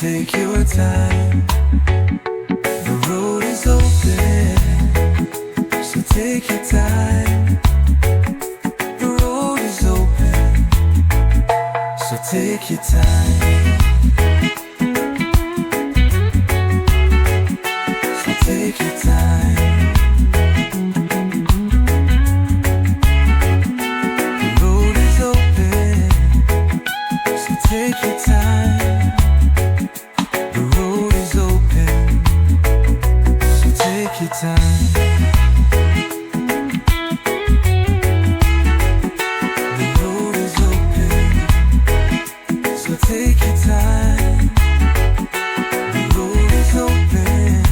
Take your time. The road is open. take your time. So take your time. The road is open. So take your time. The road is open. So take your time. Take your time. The road is open.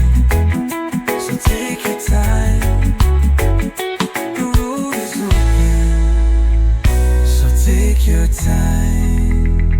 So take your time. The road is open. So take your time.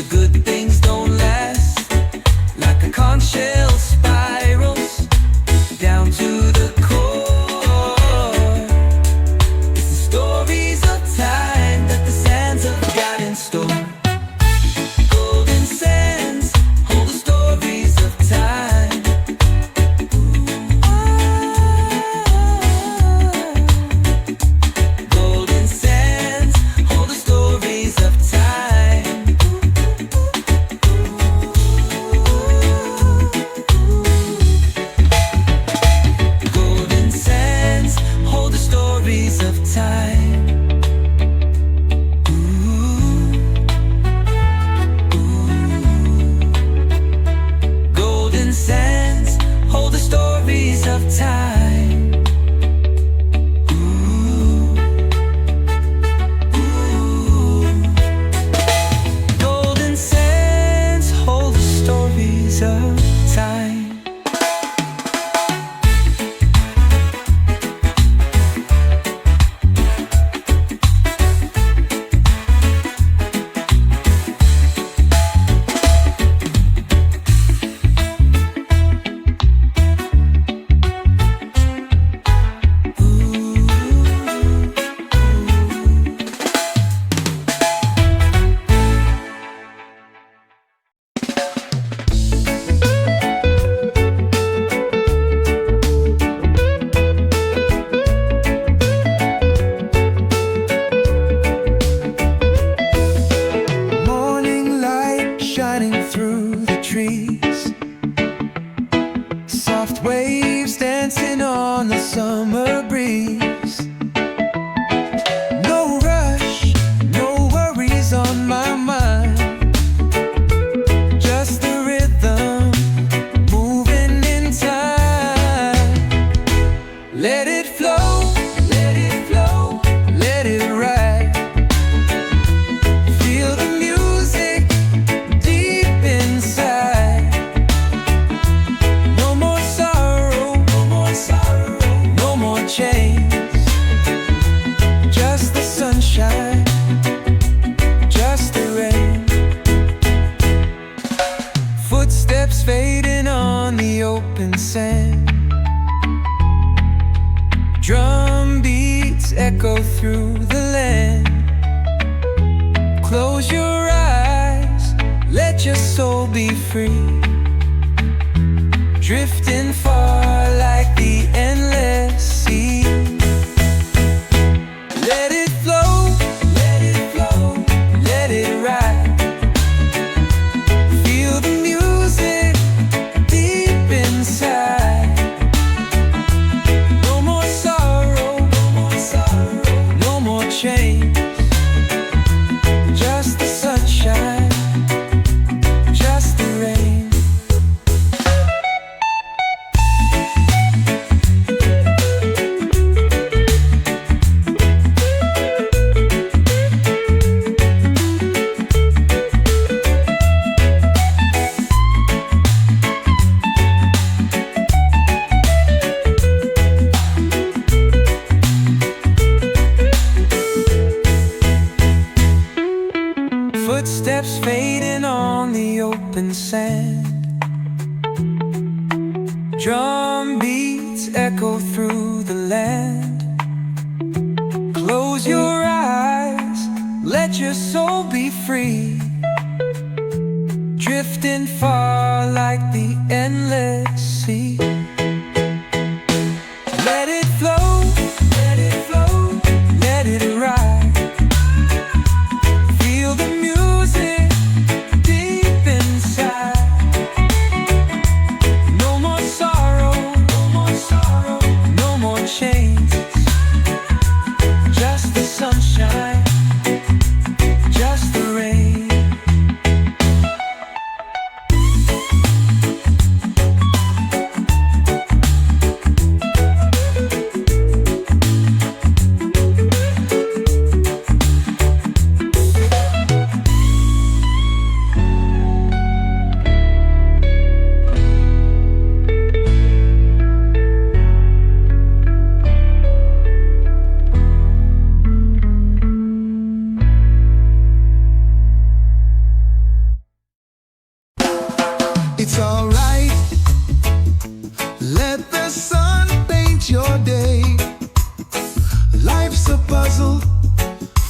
the good things don't last, like a conch shell spirals down to the core. It's the stories of time that the sands have got in store. Golden sands hold the stories of time. Golden sands hold the stories of time. Golden sands hold the stories of time. Golden sands hold the stories of time. Golden sands hold the stories of time. Morning light shining through the trees, soft waves dancing on the summer breeze. No rush, no worries on my mind, just the rhythm moving in time. Let it flow, let it flow, let it ride. Feel the music deep inside. No more sorrow, no more sorrow, no more chains. Just the sunshine, just the rain. Footsteps fading on the open sand. Drum beats echo through the land. Close your eyes, let your soul be free. Drifting far like the endless sea. Let it flow, let it flow, let it ride. Feel the music deep inside. No more sorrow, no more sorrow, no more chains. Just the sunshine, just the rain. Footsteps fading on the open sand. Drum beats echo through the land. Close your eyes, let your soul be free. Drifting far like the endless sea. Let it flow, let it flow, let it ride. Feel the music deep inside. No more sorrow, no more sorrow, no more chains. Just the sunshine, just the rain. It's alright. Let the sun paint your day. Life's a puzzle.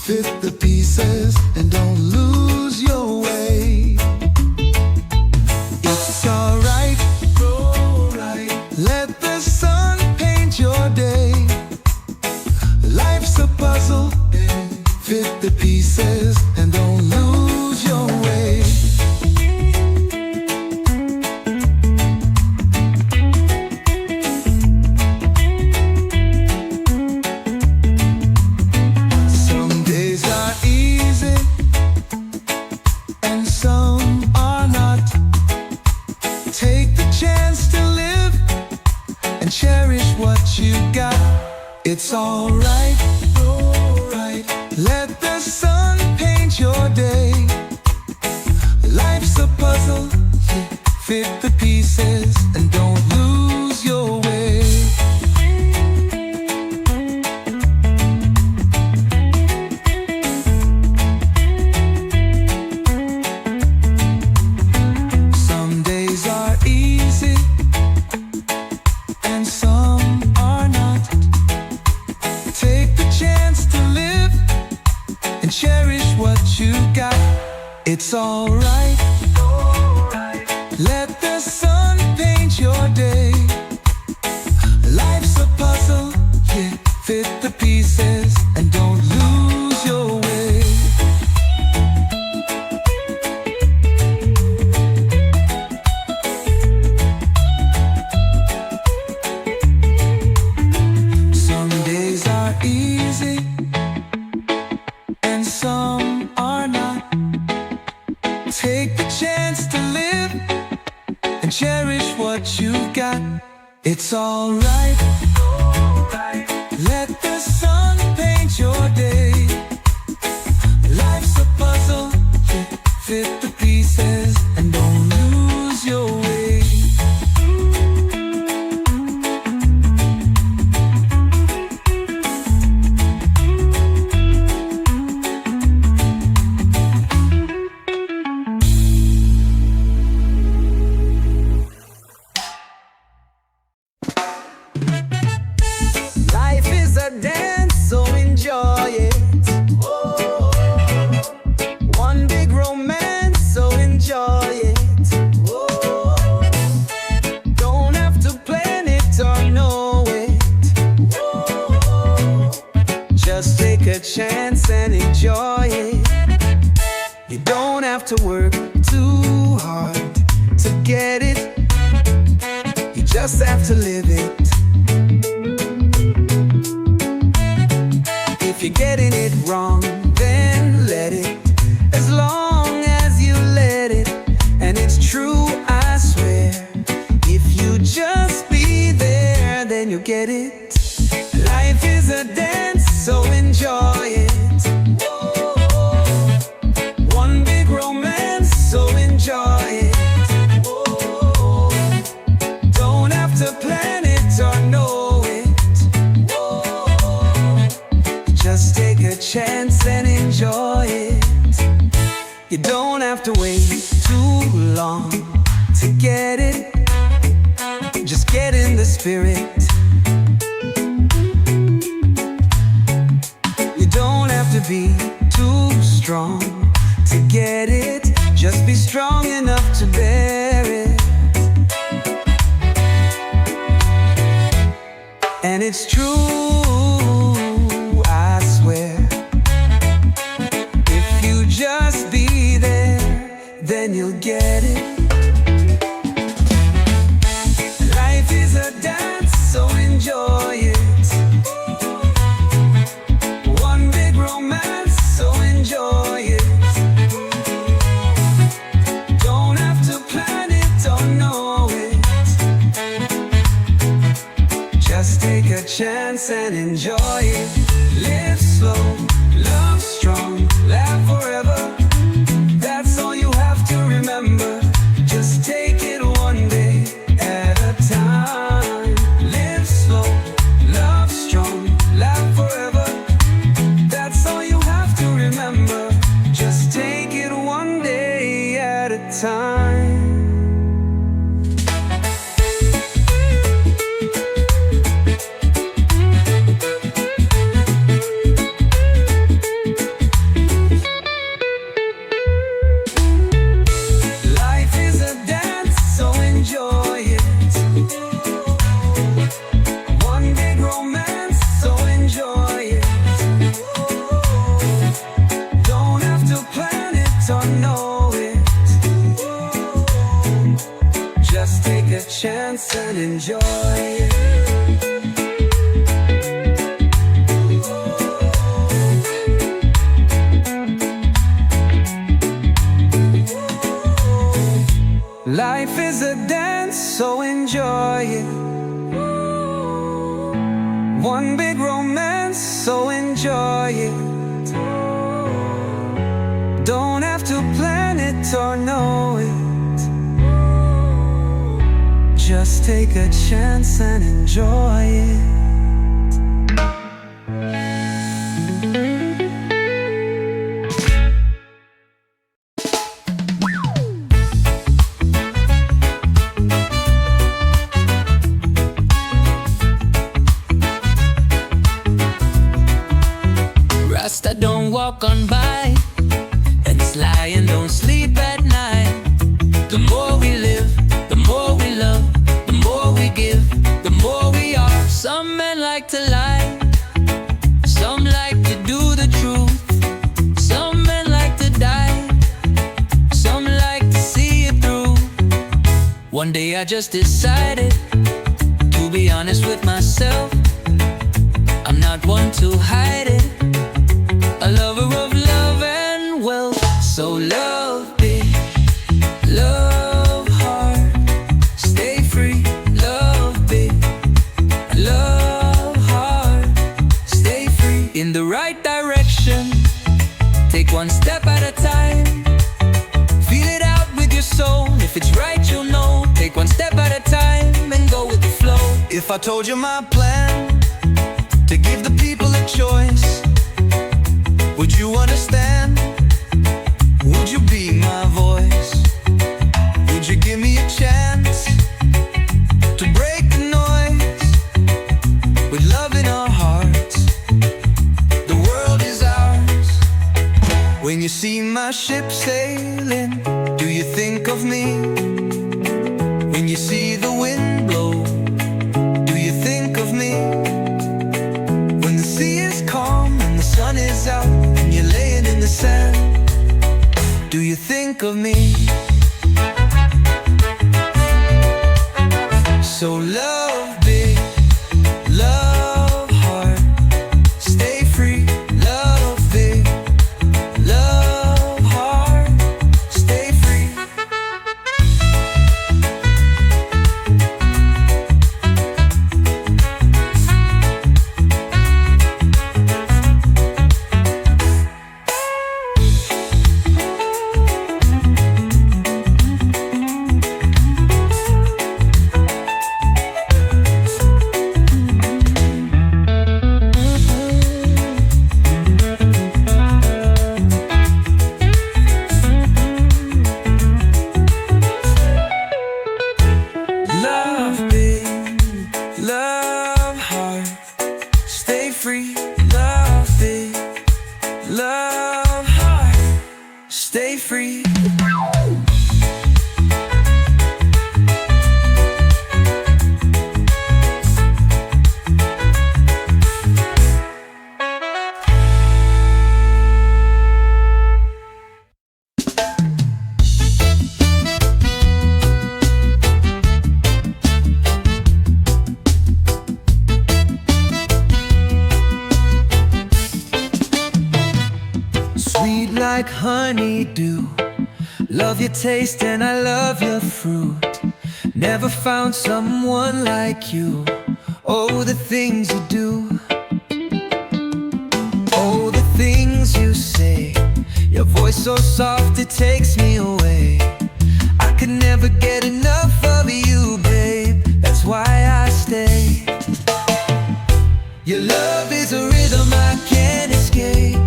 Fit the pieces and don't lose your way. It's alright. Let the sun paint your day. Life's a puzzle. Fit the pieces and don't lose your way. Some days are easy and some are not. Take the chance to live and cherish what you got. It's alright. Let the sun paint your day. Life's a puzzle. Fit the pieces and don't lose your way. Some days are easy and some are not. Take the chance to live and cherish what you got. It's alright. Let the sun paint your day. Life's a puzzle. Yeah, fit the pieces and don't lose your way. Some days are easy and some are not. Take the chance to live and cherish what you got. It's alright. Let the sun paint your day. Life's a puzzle. Fit the pieces and don't lose your way. Life is a dance, so enjoy it. One big romance, so enjoy it. Don't have to plan it or know it. Just take a chance and enjoy it. You don't have to work too hard to get it. You just have to live it. If you're getting it wrong, then let it. As long as you let it. And it's true, I swear. If you just be there, then you'll get it. Life is a dance, so enjoy it. One big romance, so enjoy it. Don't have to plan it or know it. Just take a chance and enjoy it. You don't have to wait too long to get it. Just get in the spirit. You don't have to be too strong to get it. Just be strong enough to bear it. And it's true, I swear. If you just be there, then you'll get it. Life is a dance, so enjoy it. One big romance, so enjoy it. Don't have to plan it or know it. Just take a chance and enjoy it. Live slow, love strong, laugh forever. That's all you have to remember. Just take it one day at a time. Live slow, love strong, laugh forever. That's all you have to remember. Just take it one day at a time. chance and enjoy it. Life is a dance, so enjoy it. One big romance, so enjoy it. Don't have to plan it or know it. Just take a chance and enjoy it. Rasta don't walk on by, and this lion don't sleep at night. The more we live, the more we love, the more we give, the more we are. Some men like to lie, some like to do the truth. Some men like to die, some like to see it through. One day I just decided to be honest with myself. I'm not one to hide it, a lover of love and wealth. So love big, love hard, stay free. Love big, love hard, stay free. In the right direction, take one step at a time. Feel it out with your soul, if it's right you'll know. Take one step at a time and go with the flow. If I told you my plan, to give the people a choice, would you understand? Would you be my voice? Would you give me a chance to break the noise with love in our hearts? The world is ours. When you see my ship sailing, do you think of me? When you see the wind blow, do you think of me? When the sea is calm and the sun is out and you're laying in the sand, do you think of me? So love big, love hard, stay free. Love big, love hard, stay free. Love big, love hard, stay free. Love big, love hard, stay free. Sweet like honeydew, love your taste and I love your fruit. Never found someone like you. Oh, the things you do, oh, the things you say. Your voice so soft it takes me away. I could never get enough of you, babe. That's why I stay. Your love is a rhythm I can't escape.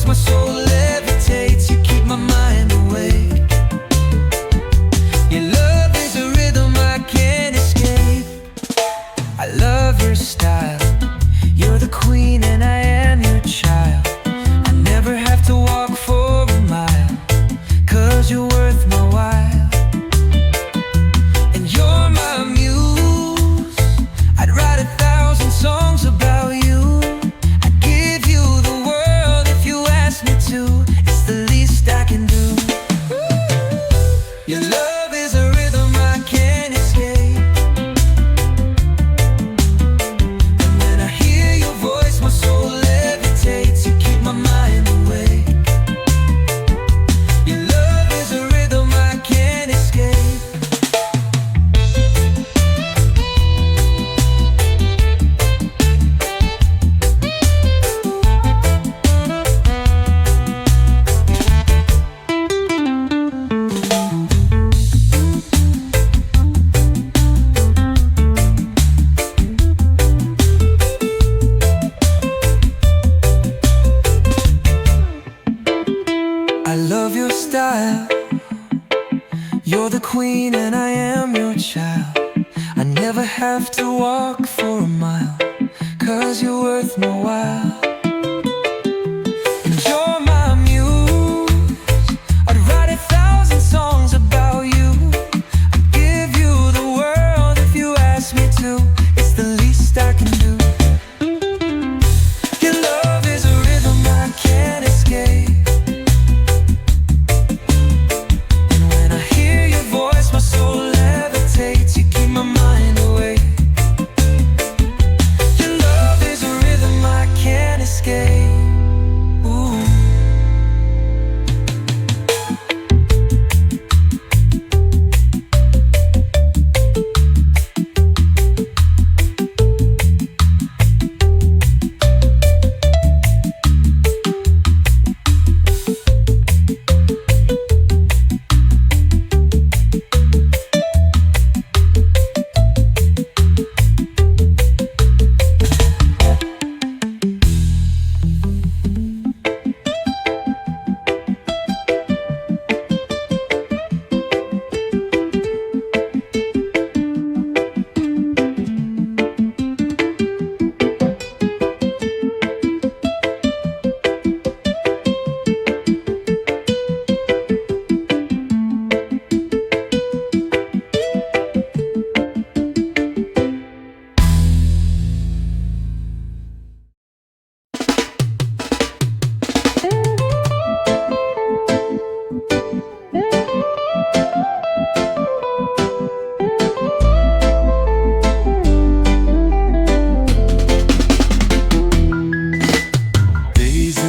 My soul levitates, you keep my mind awake. Your love is a rhythm I can't escape. I love your style, you're the queen and I am your child. I never have to walk for a mile, 'cause you're worth my while. And you're my muse, I'd write 1,000 songs about you. I'd give you the world if you asked me to. It's the least I can do. style. You're the queen and I am your child. I never have to walk for a mile, 'cause you're worth my while. And you're my muse. I'd write 1,000 songs about you. I'd give you the world if you asked me to. It's the least I can do. Your love is a rhythm I can't escape. And when I hear your voice, my soul levitates. You keep my mind awake. Your love is a rhythm I can't escape. Ooh.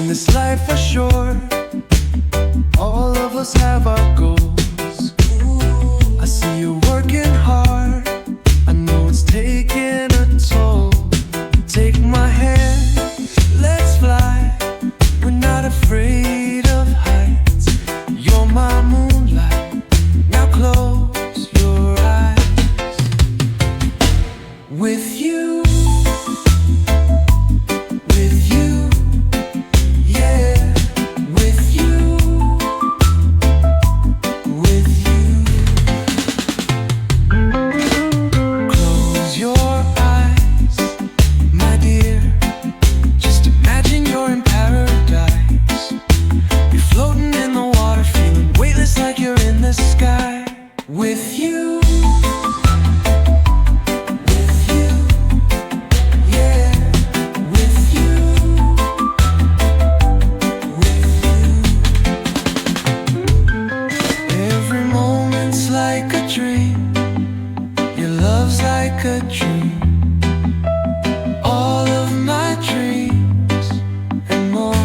This life are short. All of us have our goals. I see you working hard. I know it's taking a toll. Take my hand, let's fly. We're not afraid of heights. You're my moonlight. Now close your eyes. With you, like a dream. All of my dreams and more.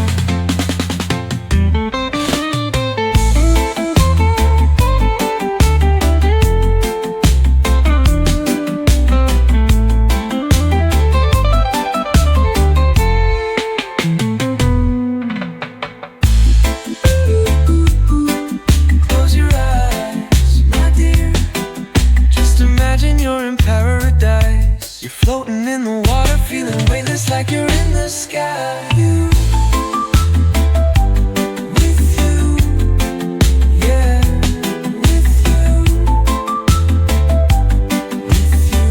Close your eyes, my dear. Just imagine you're in paradise. You're floating in the water, feeling weightless like you're in the sky. With you, yeah, with you, with you.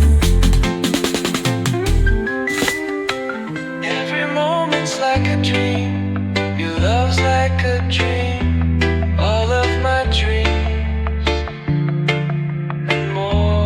Every moment's like a dream. Your love's like a dream. All of my dreams and more.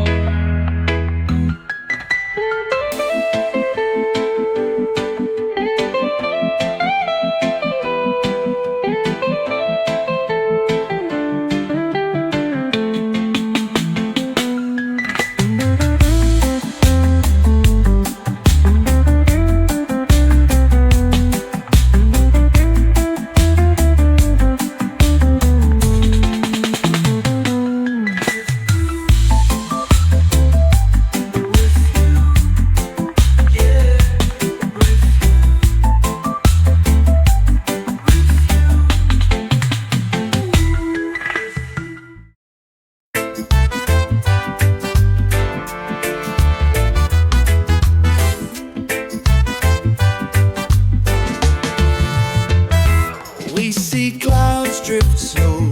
see clouds drift slow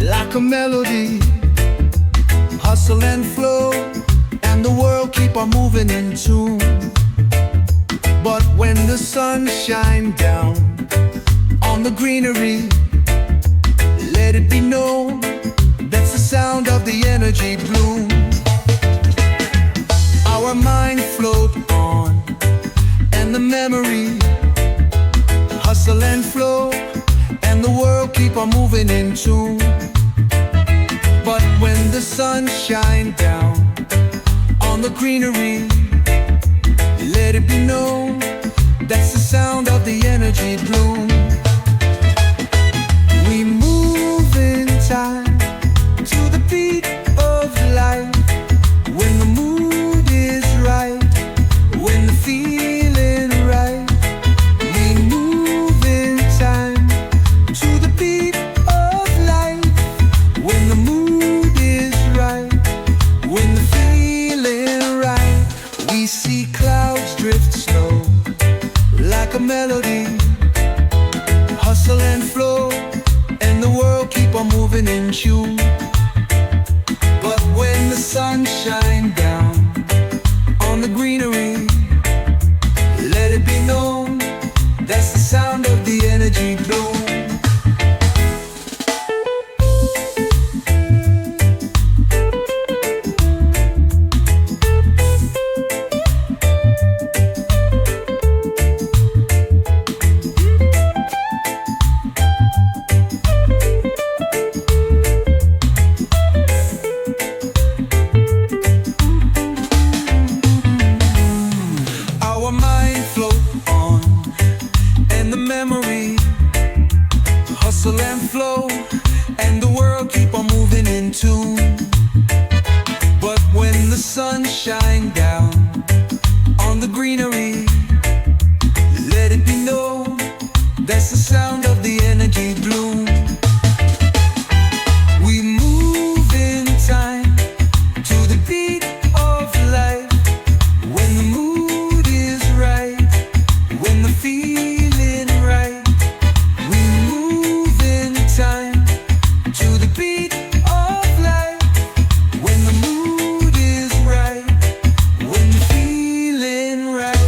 like a melody, hustle and flow, and the world keep on moving in tune. But when the sun shines down on the greenery, let it be known that's the sound of the energy bloom. Our mind float on, and the memory hustle and flow, and the world keep on moving in tune. But when the sun shines down on the greenery, let it be known that's the sound of the energy bloom. We move in time to the beat of life, when the mood is right, when the feeling right. We move in time to the beat of life, when the mood is right, when the feeling right. We see clouds drift slow like a melody, hustle and flow, and the world keep on moving in tune. But when the sun shines down on the greenery, let it be known that's the sound of the energy bloom. Our mind float on, and the memory hustle and flow, and the world keep on moving in tune. But when the sun shines down on the greenery, let it be known that's the sound of the energy bloom. We move in time to the beat of life, when the mood is right, when the feeling right. We move in time to the beat of life, when the mood is right, when the feeling right.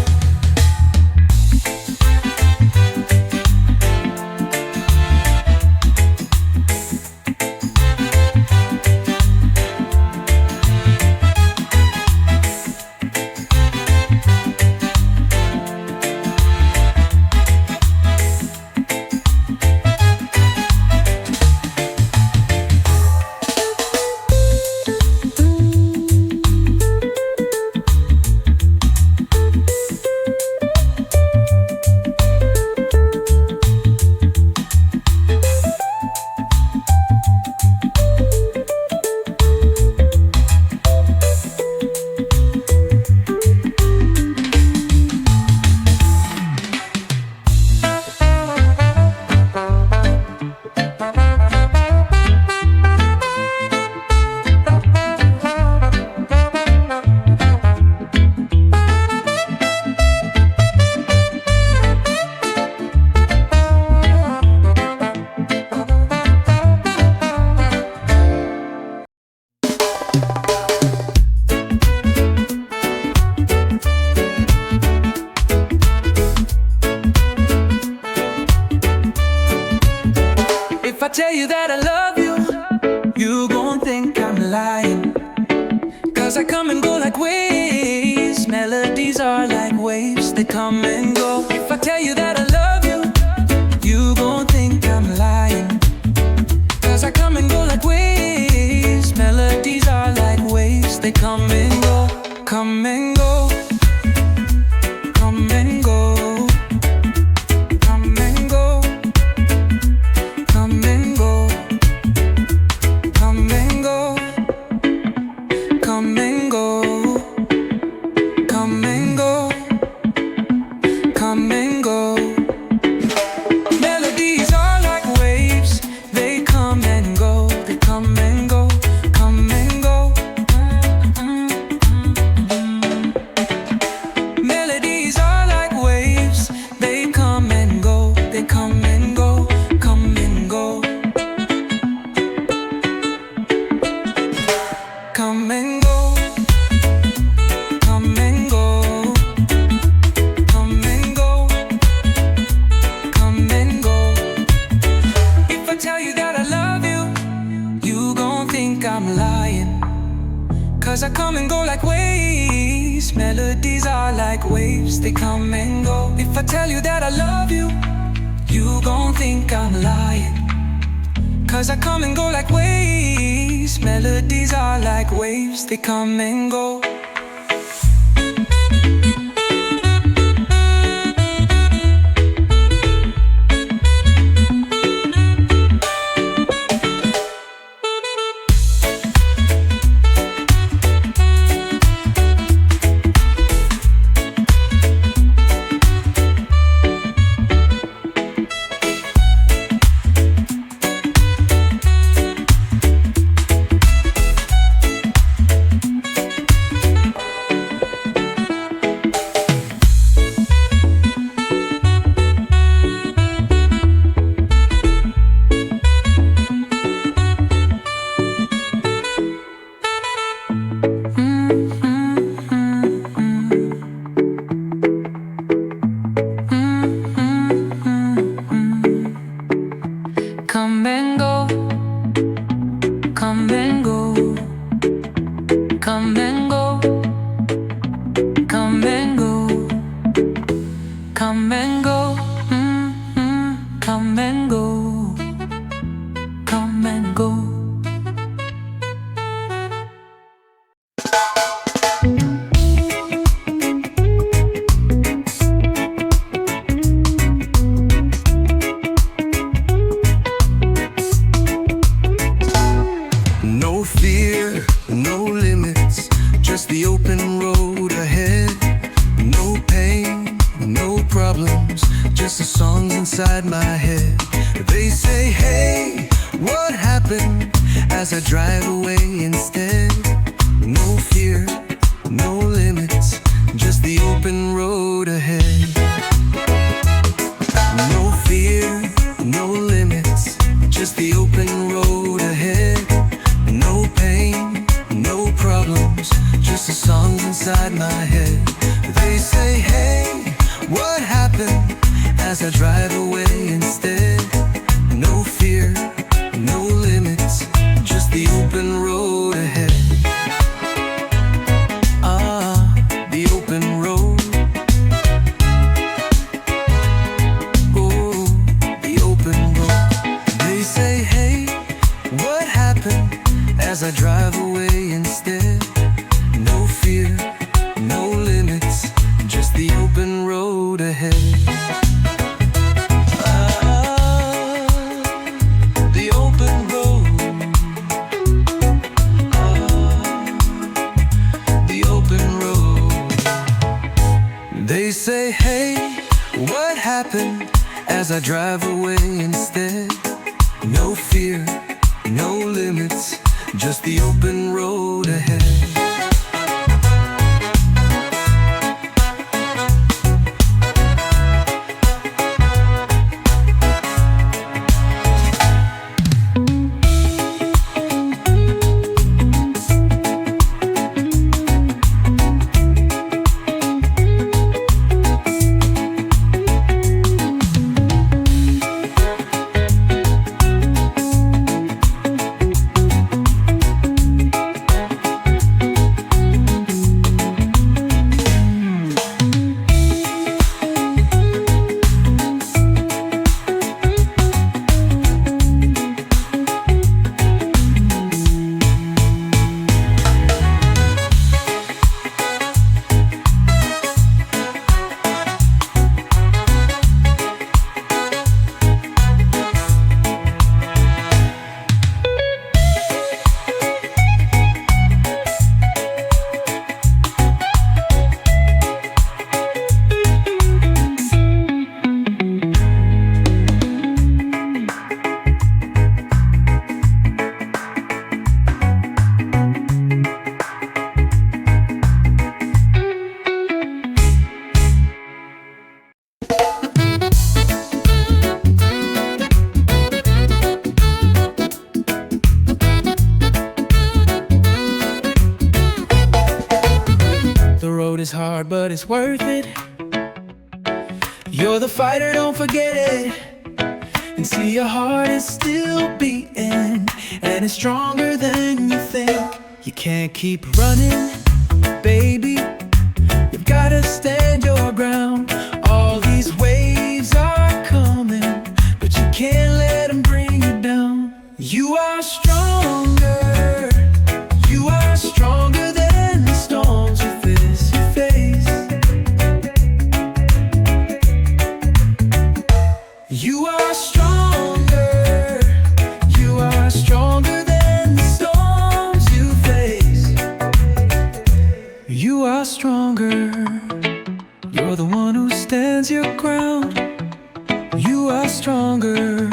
If I tell you that I love you, you gon' think I'm lying. Cause I come and go like waves. Melodies are like waves, they come and go. If I tell you that I love you, you gon' think I'm lying. Cause I come and go like waves. Melodies are like waves, they come and go. Come and go. Come and go. Come and go. Come and go. Come and go. Come and go. Come and go. Come 'Cause I come and go like waves. Melodies are like waves, they come and go. If I tell you that I love you, you gon' think I'm lying. 'Cause I come and go like waves. Melodies are like waves, they come and go. Come and go, come and go, come and go, come and go, come and go, come and go, come and go. No fear, no limits, just the open road ahead. No pain, no problems, just the songs inside my head. They say, hey, what happened, as I drive away instead. No fear, no limits, just the open road ahead. No fear, no limits, just the open road ahead. No pain, no problems, just the songs inside my head. They say, hey, what happened, as I drive away instead. No fear, no limits, just the open road ahead. Ah, the open road. Oh, the open road. They say, hey, what happened, as I drive away instead. No fear, no limits, just the open road ahead. Ah, the open road. Ah, the open road. They say, hey, what happened, as I drive away instead. No fear, no limits, just the open road ahead. Is hard, but it's worth it. You're the fighter, don't forget it. And see, your heart is still beating, and it's stronger than you think. You can't keep running, baby. You've gotta stand your ground. All these waves are coming, but you can't let them bring you down. You are stronger. You are stronger than the storms you face. You are stronger. You are stronger than the storms you face. You are stronger. You're the one who stands your ground. You are stronger.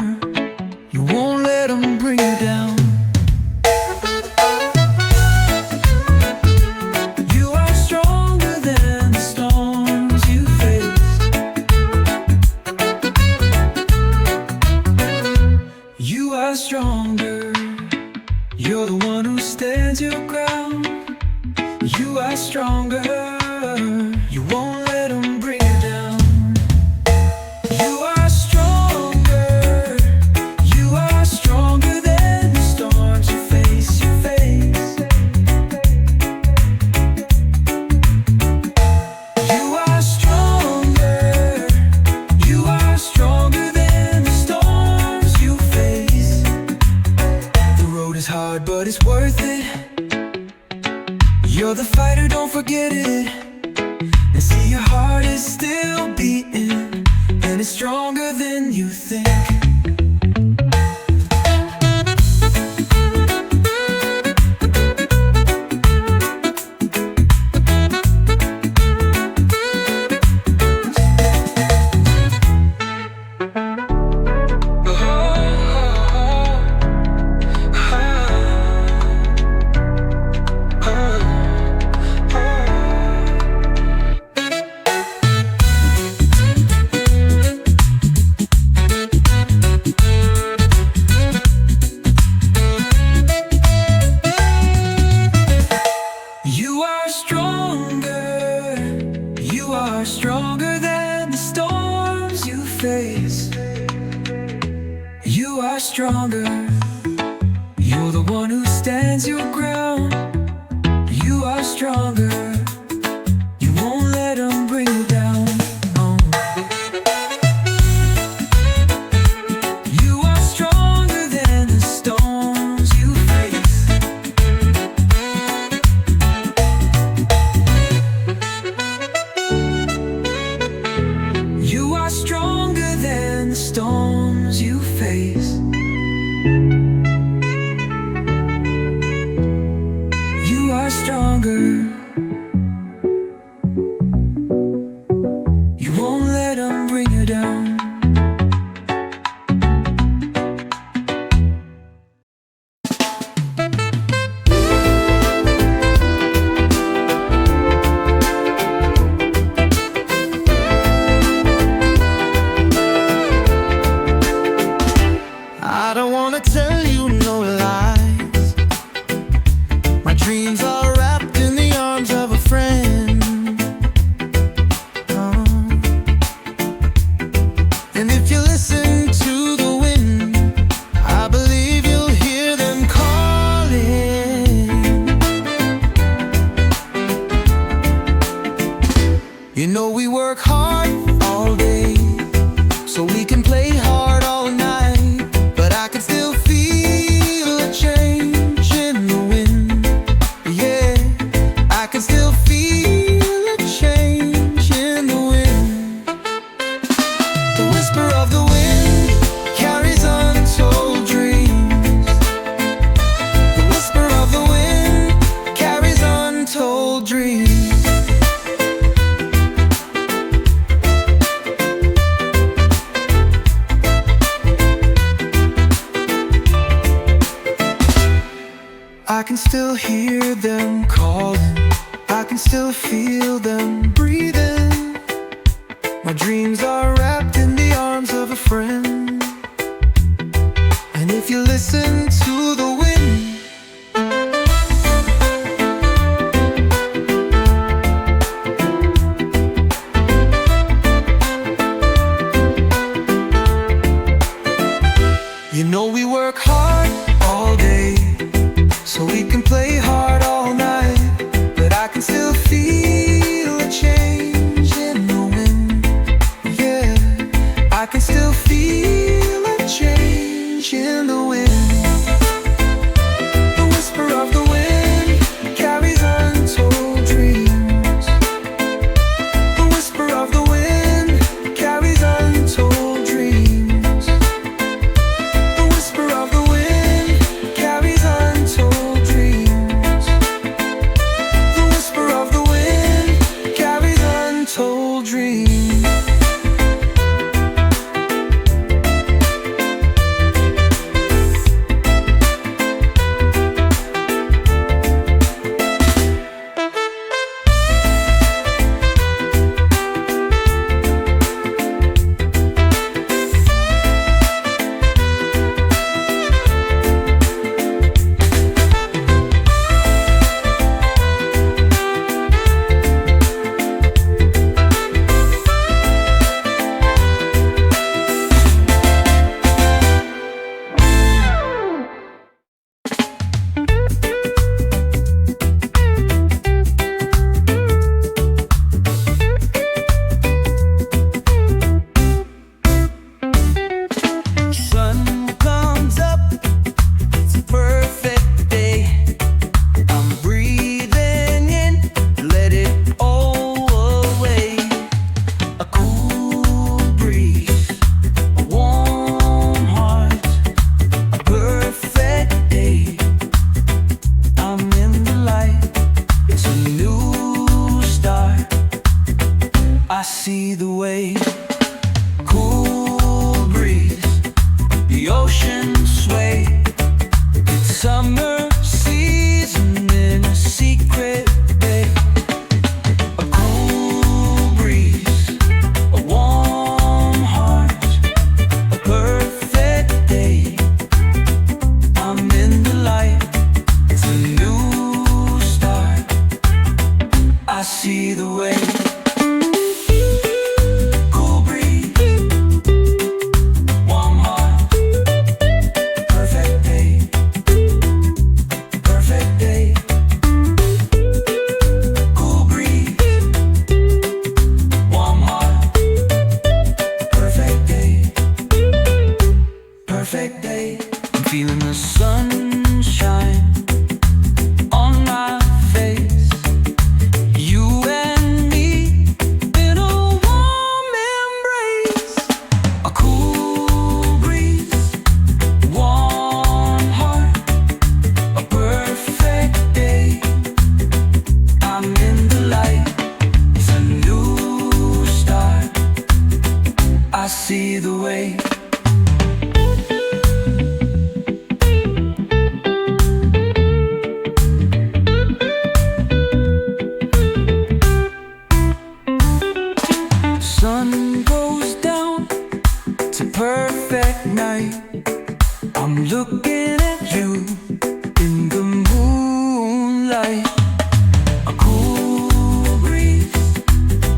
You won't let them bring you down. You are stronger than the storms you face. You are stronger. You're the one who stands your ground. You are stronger. You won't let them bring you down. You are stronger. You are stronger than the storms you face. You are stronger. You are stronger than the storms you face. The road is hard, but it's worth it. You're the fighter, don't forget it. And see, your heart is still beating, and it's stronger than you think. You are stronger. You are stronger than the storms you face. You are stronger. You're the one who stands your ground. You are stronger. You won't let them bring you down. You are stronger than the storms you face. You are stronger than the storms you face. You are stronger. You won't let them bring you down. I don't wanna tell you no lies. My dreams are wrapped in the arms of a friend. And if you listen to the wind, I believe you'll hear them calling. You know we work hard all day, so we can play hard all night. But I can still feel a change in the wind. Yeah, I can still feel a change in the wind. The whisper of the wind carries untold dreams. The whisper of the wind carries untold dreams. I can still hear them calling. I can still feel them breathing. My dreams are wrapped in the arms of a friend. And if you listen to the wind, you know we work hard all day, so we can play hard summer season in a secret bay. A cool breeze, a warm heart, a perfect day. I'm in the light, it's a new start. I see the way. Perfect day. I'm feeling the sunshine on my face. You and me in a warm embrace. A cool breeze, warm heart, a perfect day. I'm in the light, it's a new start. I see the way. Sun goes down, it's a perfect night. I'm looking at you in the moonlight. A cool breeze,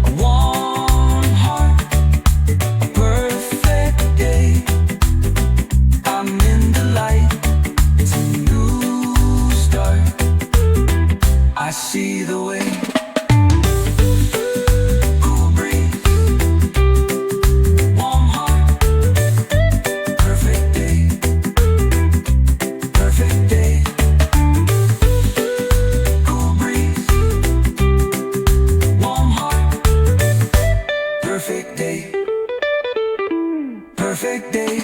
a warm heart, a perfect day. I'm in the light, it's a new start. I see the way. Perfect day, perfect day.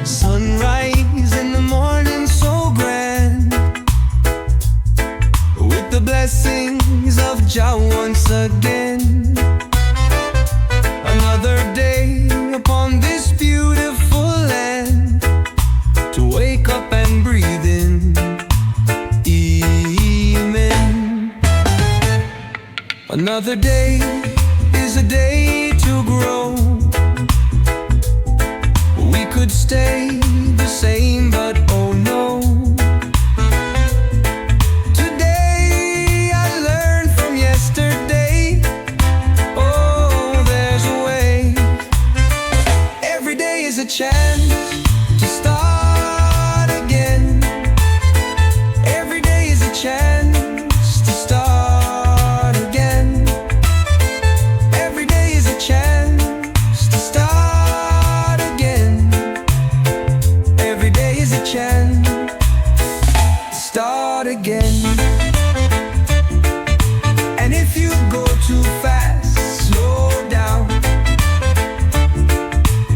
Sunrise in the morning so grand, with the blessings of Jah once again. Another day upon this beautiful land, to wake up and breathe in. Amen. Another day is a day to grow. We could stay the same, but oh no. Today I learned from yesterday. Oh, there's a way. Every day is a chance to start again. Every day is a chance to start again. Every day is a chance to start again. Every day is a chance to start again. And if you go too fast, slow down.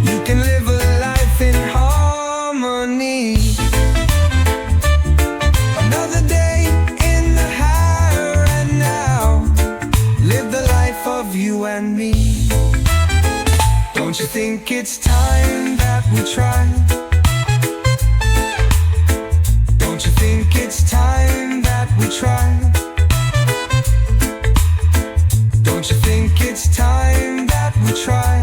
You can live a life in harmony. Another day in the here and now. Live the life of you and me. Don't you think it's time that we try? Don't you think it's time that we try? Don't you think it's time that we try?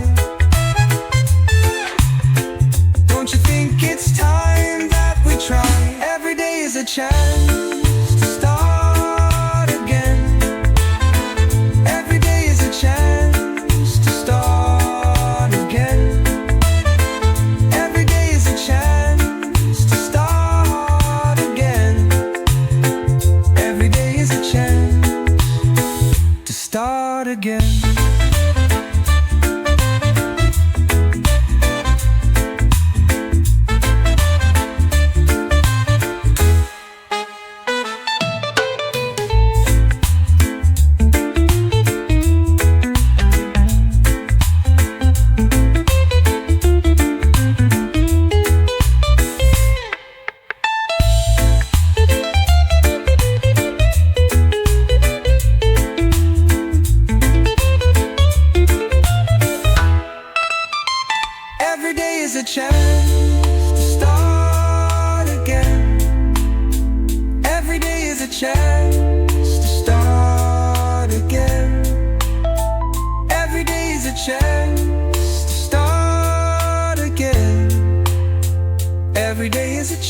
Don't you think it's time that we try? Every day is a chance to start again. Every day is a chance to start again. Every day is a chance to start again.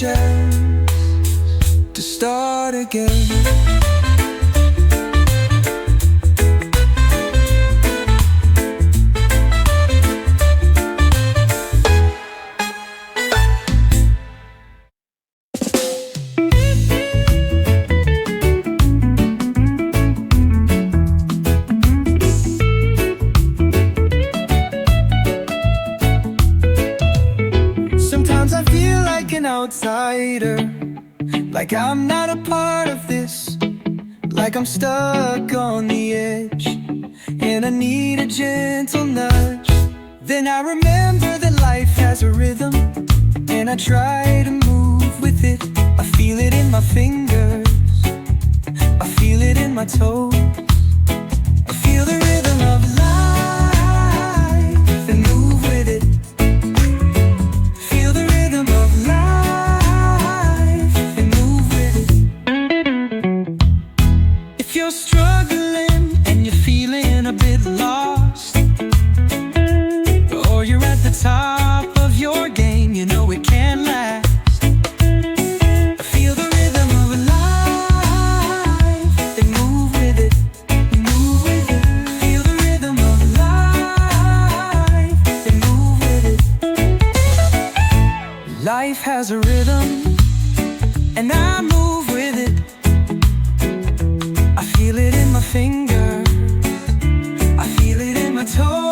chance to start again. Sometimes I feel like an outsider, like I'm not a part of this, like I'm stuck on the edge, and I need a gentle nudge. Then I remember that life has a rhythm, and I try to move with it. I feel it in my fingers, I feel it in my toes. I feel the rhythm of life and move with it. Feel the rhythm of life and move with it. If you're struggling and you're feeling a bit lost, or you're at the top of your game, you know it can't last. Feel the rhythm of life, then move with it, move with it. Feel the rhythm of life, then move with it. Life has a rhythm, and I move with it. I feel it in my fingers, I feel it in my toes.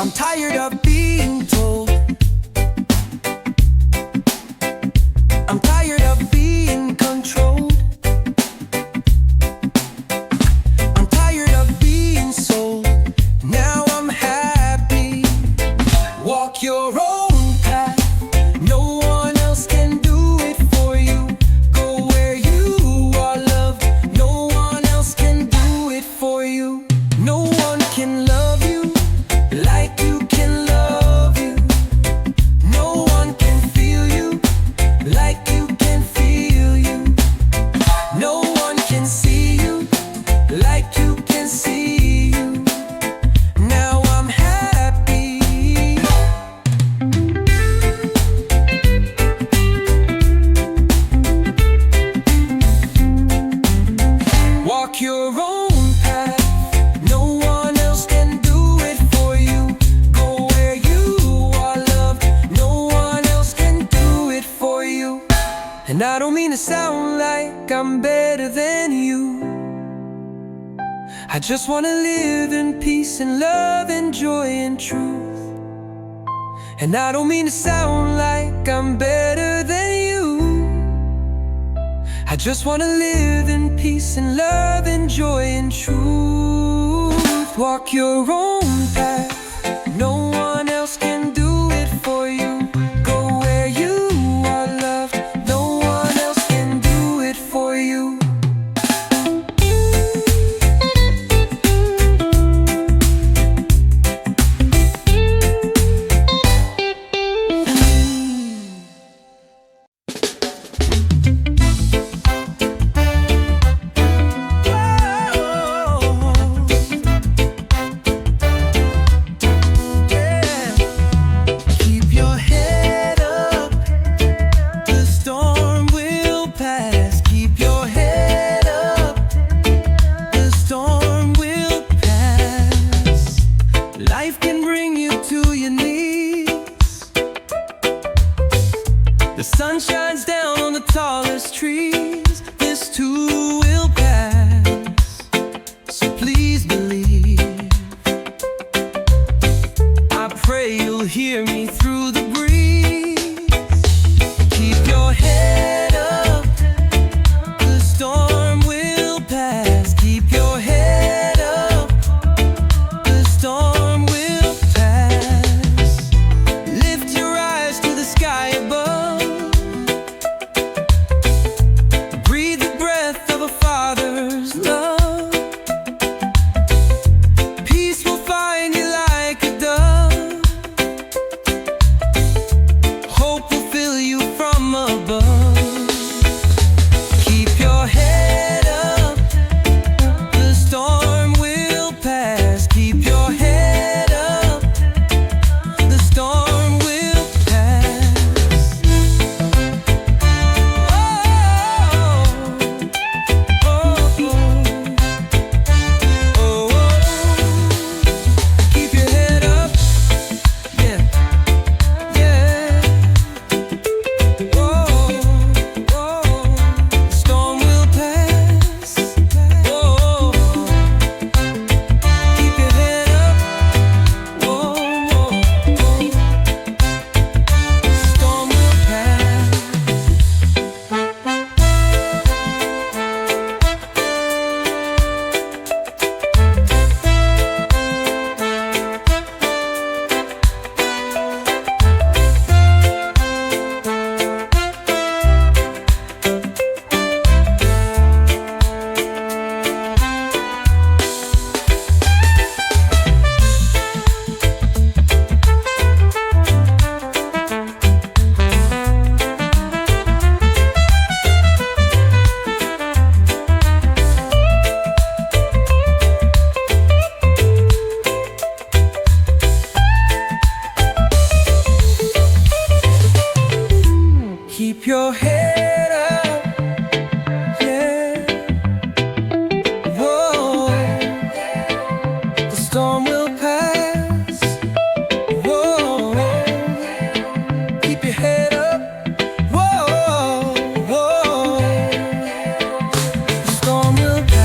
I'm tired of being told, I'm tired of being controlled, I'm tired of being sold. Now I'm happy. Walk your own path, no one else can do it for you. Go where you are loved, no one else can do it for you. No one can love you like you can love you. No one can feel you like you can feel you. No one can see you like you can see you. Now I'm happy. Walk your own path, no one else can do it for you. Go where you are loved, no one else can do it for you. And I don't mean to sound like I'm better than you. I just wanna live in peace and love and joy and truth. And I don't mean to sound like I'm better than you. I just wanna live in peace and love and joy and truth. Walk your own path, no one else can do it for you. Go where you are loved, no one else can do it for you. hear me through the breeze. Keep your head up, the storm will pass. Keep your head up, the storm will pass. Lift your eyes to the sky above. Breathe the breath of a father's love. Peace will find you like a dove. Hope will fill you from above. Keep your head up, the storm will pass. Keep your head up, the storm will pass. Keep your head up, yeah, yeah. The storm will pass. Keep your head up. Storm will pass. Keep your head up, yeah. Whoa, the storm will pass. Whoa, keep your head up. Whoa, the storm will pass.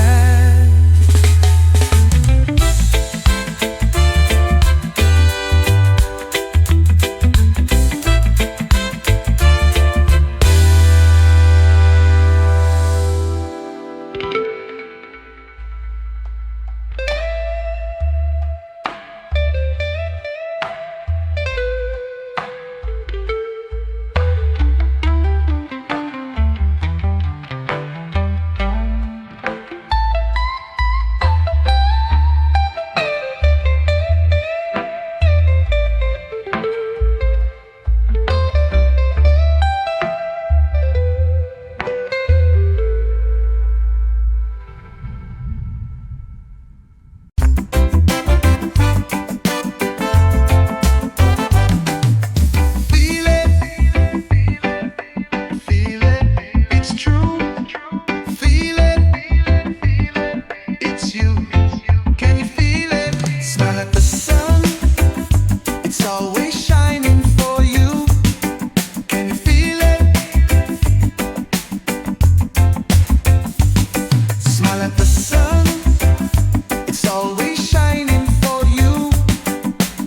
Feel it, it's true. Feel it, it's you. Can you feel it? Smile at the sun, it's always shining for you. Can you feel it? Smile at the sun, it's always shining for you.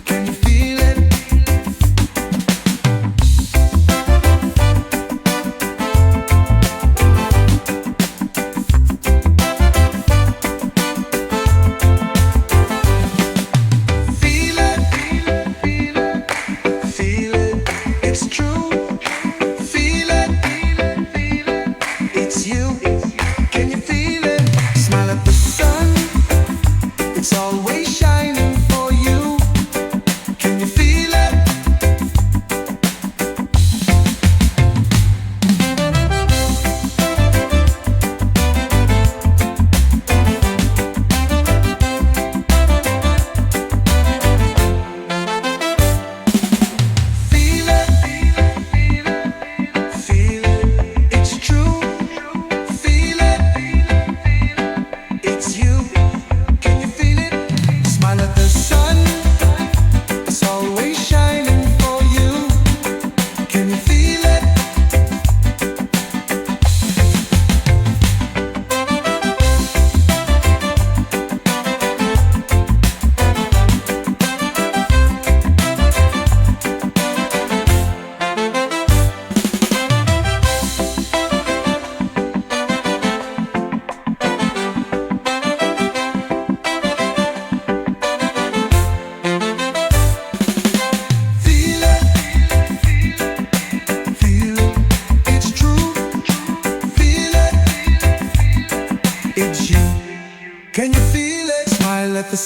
Can you feel it? Feel it, feel it, it's true. Feel it, it's you. Can you feel it? Smile at the sun, it's always shining for you. Can you feel it? Feel it, feel it, it's true. Feel it, it's you. Can you feel it? Smile at the sun, it's always shining for you. Can you feel it?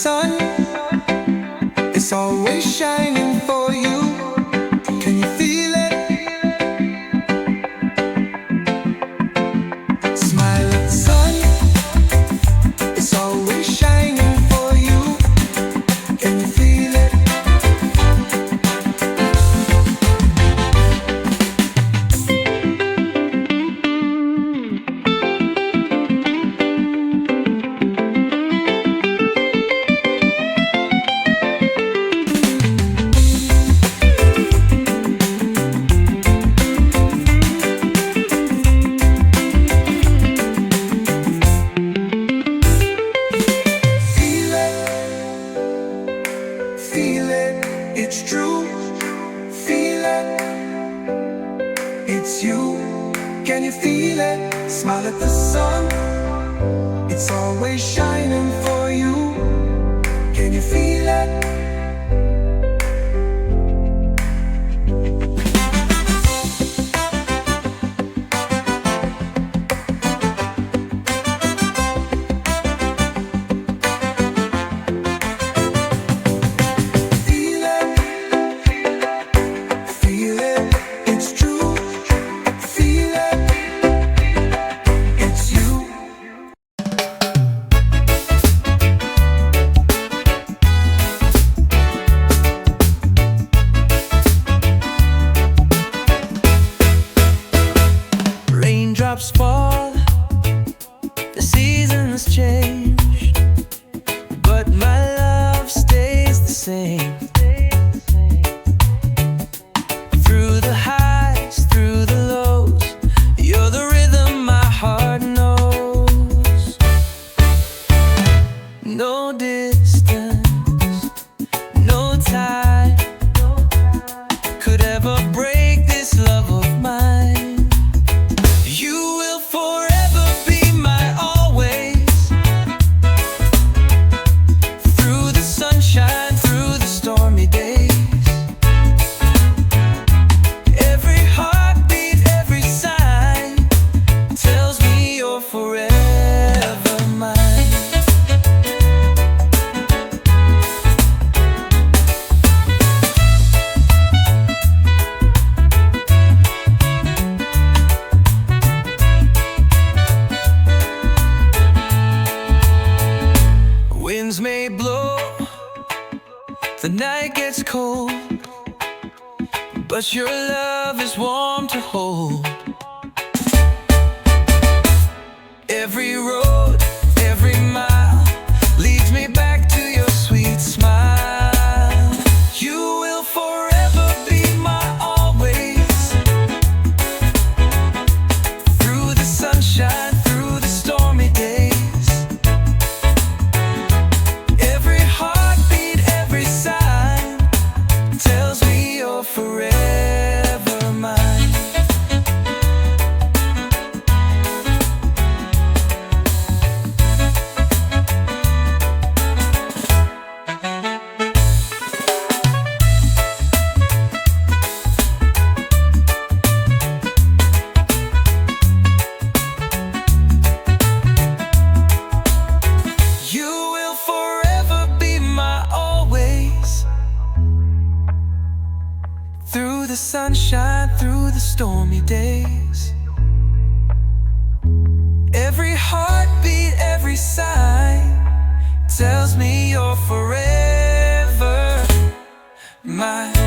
sun, it's always shining for you. Can you feel it? Smile at the sun, it's always shining for you. Can you feel it? Feel it, it's true. Feel it, it's you. Can you feel it? Smile at the sun, it's always shining for you. Can you feel it? Raindrops fall, the seasons change, but my love stays the same. Through the highs, through the lows, you're the rhythm my heart knows. No distance, no time could ever break this love of mine. Winds may blow, the night gets cold, but your love is warm to hold. Every road, every mile leads me back to your sweet smile. You will forever be my always. Through the sunshine, through the stormy days, forever mine. You will forever be my always. Through the sunshine, through the stormy days, every heartbeat, every sign tells me you're forever mine.